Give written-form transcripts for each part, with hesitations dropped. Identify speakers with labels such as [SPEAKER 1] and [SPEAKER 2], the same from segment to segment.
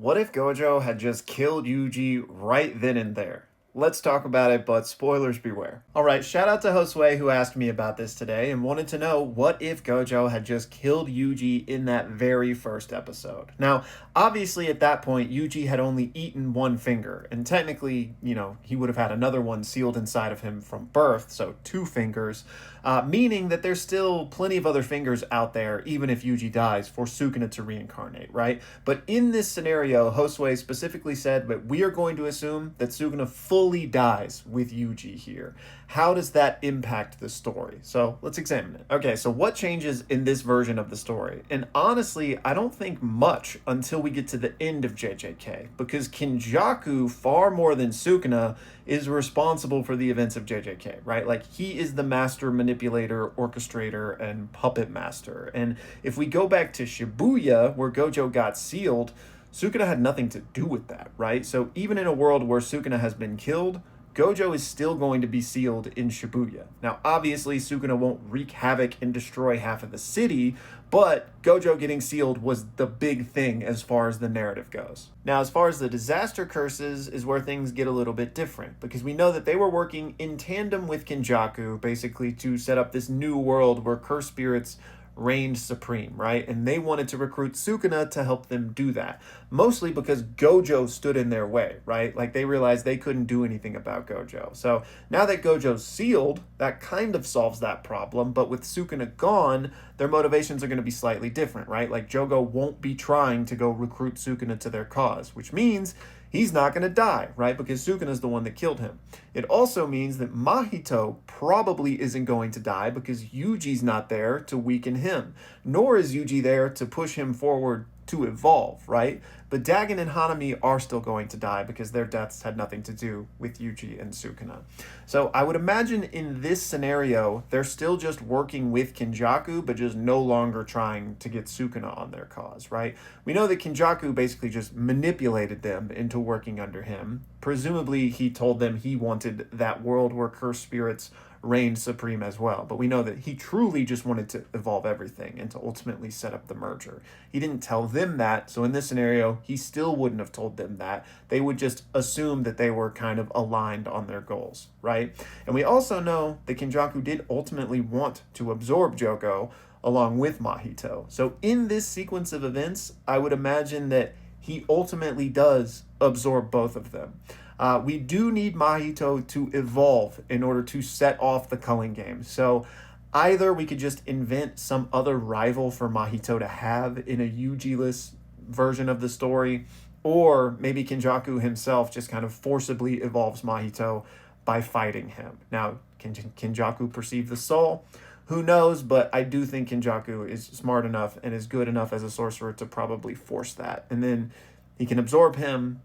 [SPEAKER 1] What if Gojo had just killed Yuji right then and there? Let's talk about it, but spoilers beware. Alright, shout out to Josue who asked me about this today and wanted to know what if Gojo had just killed Yuji in that very first episode. Now, obviously at that point, Yuji had only eaten one finger, and technically, he would have had another one sealed inside of him from birth, so two fingers, meaning that there's still plenty of other fingers out there, even if Yuji dies, for Sukuna to reincarnate, right? But in this scenario, Josue specifically said that we are going to assume that Sukuna fully dies with Yuji here. How does that impact the story? So let's examine it. Okay, so what changes in this version of the story? And honestly, I don't think much until we get to the end of JJK, because Kinjaku, far more than Sukuna, is responsible for the events of JJK, right? Like, he is the master manipulator, orchestrator, and puppet master. And if we go back to Shibuya, where Gojo got sealed, Sukuna had nothing to do with that, right? So even in a world where Sukuna has been killed, Gojo is still going to be sealed in Shibuya. Now, obviously, Sukuna won't wreak havoc and destroy half of the city, but Gojo getting sealed was the big thing as far as the narrative goes. Now, as far as the disaster curses is where things get a little bit different, because we know that they were working in tandem with Kinjaku, basically to set up this new world where curse spirits reigned supreme, right? And they wanted to recruit Sukuna to help them do that. Mostly because Gojo stood in their way, right? Like, they realized they couldn't do anything about Gojo. So now that Gojo's sealed, that kind of solves that problem. But with Sukuna gone, their motivations are going to be slightly different, right? Like, Jogo won't be trying to go recruit Sukuna to their cause, which means he's not going to die, right? Because Sukuna's the one that killed him. It also means that Mahito probably isn't going to die because Yuji's not there to weaken him, nor is Yuji there to push him forward to evolve, right? But Dagon and Hanami are still going to die because their deaths had nothing to do with Yuji and Sukuna. So I would imagine in this scenario, they're still just working with Kinjaku, but just no longer trying to get Sukuna on their cause, right? We know that Kinjaku basically just manipulated them into working under him. Presumably, he told them he wanted that world where cursed spirits reigned supreme as well. But we know that he truly just wanted to evolve everything and to ultimately set up the merger. He didn't tell them that, so in this scenario, he still wouldn't have told them that. They would just assume that they were kind of aligned on their goals, right? And we also know that Kinjaku did ultimately want to absorb Joko along with Mahito. So in this sequence of events, I would imagine that he ultimately does absorb both of them. We do need Mahito to evolve in order to set off the culling game. So either we could just invent some other rival for Mahito to have in a Yuji-less version of the story, or maybe Kinjaku himself just kind of forcibly evolves Mahito by fighting him. Now, can Kinjaku perceive the soul? Who knows, but I do think Kinjaku is smart enough and is good enough as a sorcerer to probably force that. And then he can absorb him,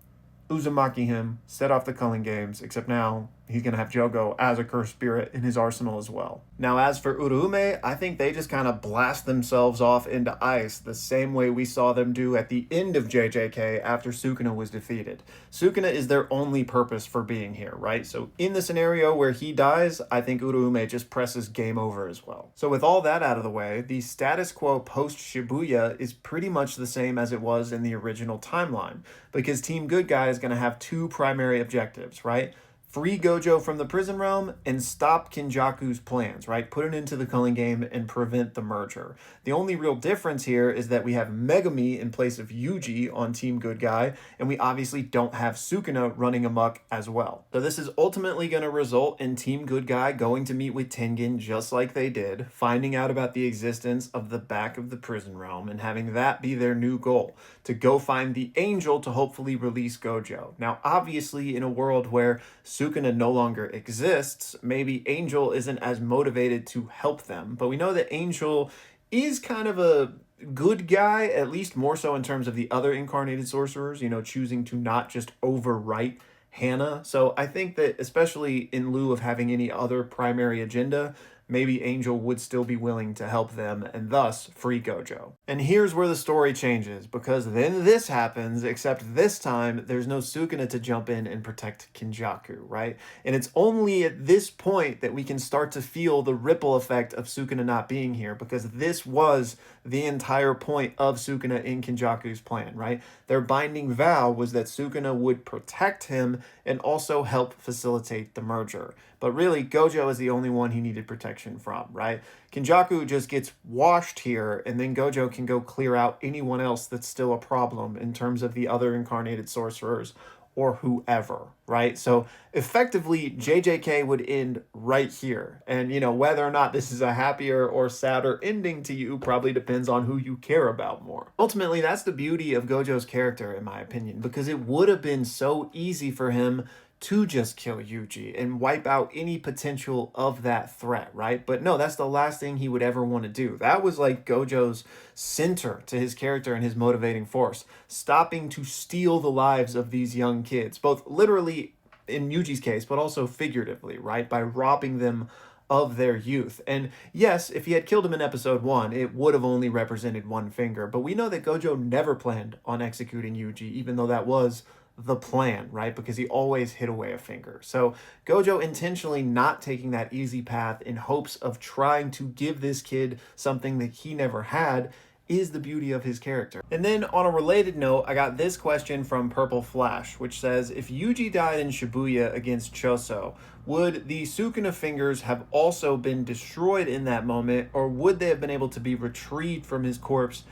[SPEAKER 1] Uzumaki him, set off the culling games, except now he's going to have Jogo as a cursed spirit in his arsenal as well. Now, as for Urume, I think they just kind of blast themselves off into ice the same way we saw them do at the end of JJK after Sukuna was defeated. Sukuna is their only purpose for being here, right? So in the scenario where he dies, I think Urume just presses game over as well. So with all that out of the way, the status quo post-Shibuya is pretty much the same as it was in the original timeline, because Team Good Guy is going to have two primary objectives, right? Free Gojo from the prison realm and stop Kinjaku's plans, right? Put it into the culling game and prevent the merger. The only real difference here is that we have Megami in place of Yuji on Team Good Guy, and we obviously don't have Sukuna running amok as well. So this is ultimately going to result in Team Good Guy going to meet with Tengen just like they did, finding out about the existence of the back of the prison realm and having that be their new goal, to go find the angel to hopefully release Gojo. Now, obviously, in a world where Sukuna no longer exists, maybe Angel isn't as motivated to help them, but we know that Angel is kind of a good guy, at least more so in terms of the other incarnated sorcerers, choosing to not just overwrite Hannah. So I think that especially in lieu of having any other primary agenda, maybe Angel would still be willing to help them and thus free Gojo. And here's where the story changes, because then this happens, except this time there's no Sukuna to jump in and protect Kinjaku, right? And it's only at this point that we can start to feel the ripple effect of Sukuna not being here, because this was the entire point of Sukuna in Kenjaku's plan, right? Their binding vow was that Sukuna would protect him and also help facilitate the merger. But really, Gojo is the only one he needed protection from, right? Kenjaku just gets washed here, and then Gojo can go clear out anyone else that's still a problem in terms of the other incarnated sorcerers or whoever, right? So effectively, JJK would end right here. And, whether or not this is a happier or sadder ending to you probably depends on who you care about more. Ultimately, that's the beauty of Gojo's character, in my opinion, because it would have been so easy for him to just kill Yuji and wipe out any potential of that threat, right? But no, that's the last thing he would ever want to do. That was like Gojo's center to his character and his motivating force, stopping to steal the lives of these young kids, both literally in Yuji's case, but also figuratively, right? By robbing them of their youth. And yes, if he had killed him in episode 1, it would have only represented one finger. But we know that Gojo never planned on executing Yuji, even though that was the plan, right? Because he always hid away a finger. So Gojo intentionally not taking that easy path in hopes of trying to give this kid something that he never had is the beauty of his character. And then on a related note, I got this question from Purple Flash, which says, if Yuji died in Shibuya against Choso, would the Sukuna fingers have also been destroyed in that moment, or would they have been able to be retrieved from his corpse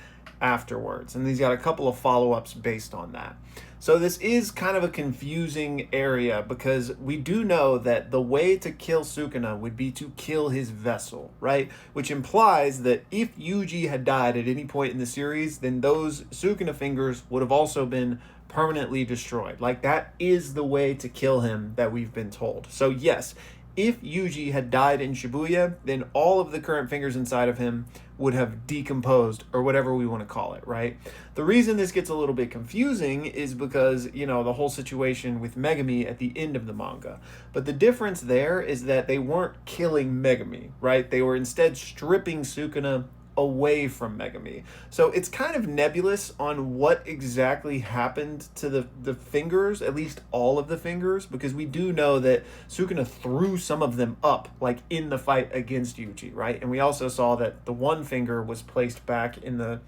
[SPEAKER 1] afterwards? And he's got a couple of follow-ups based on that. So this is kind of a confusing area because we do know that the way to kill Sukuna would be to kill his vessel, right? Which implies that if Yuji had died at any point in the series, then those Sukuna fingers would have also been permanently destroyed. Like, that is the way to kill him that we've been told. So yes, if Yuji had died in Shibuya, then all of the current fingers inside of him would have decomposed, or whatever we want to call it, right? The reason this gets a little bit confusing is because, the whole situation with Megami at the end of the manga. But the difference there is that they weren't killing Megami, right? They were instead stripping Sukuna away from Megami. So it's kind of nebulous on what exactly happened to the fingers, at least all of the fingers, because we do know that Sukuna threw some of them up, like in the fight against Yuji, right? And we also saw that the one finger was placed back in the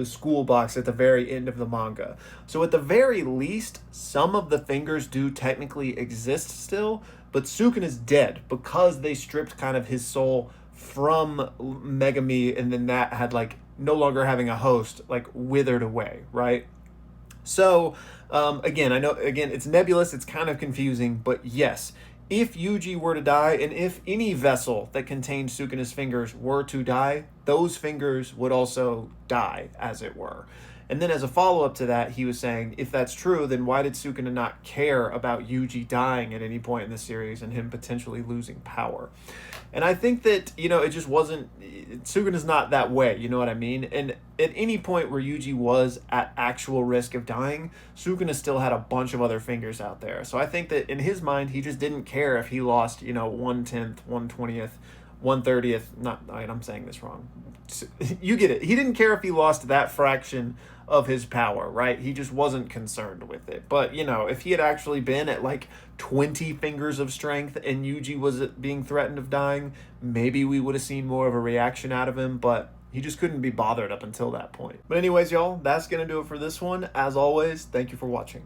[SPEAKER 1] school box at the very end of the manga. So at the very least, some of the fingers do technically exist still, but Sukuna's dead because they stripped kind of his soul from Megami, and then that had no longer having a host withered away, right? So again, I know it's nebulous, it's kind of confusing, but yes, if Yuji were to die, and if any vessel that contained Sukuna's fingers were to die, those fingers would also die, as it were. And then as a follow-up to that, he was saying, if that's true, then why did Sukuna not care about Yuji dying at any point in the series and him potentially losing power? And I think that, it just wasn't, Sukuna's not that way, you know what I mean? And at any point where Yuji was at actual risk of dying, Sukuna still had a bunch of other fingers out there. So I think that in his mind, he just didn't care if he lost, 1/10th, 1/20th, 1/30th, I'm saying this wrong. You get it. He didn't care if he lost that fraction of his power, right? He just wasn't concerned with it. But, if he had actually been at 20 fingers of strength and Yuji was being threatened of dying, maybe we would have seen more of a reaction out of him, but he just couldn't be bothered up until that point. But anyways, y'all, that's going to do it for this one. As always, thank you for watching.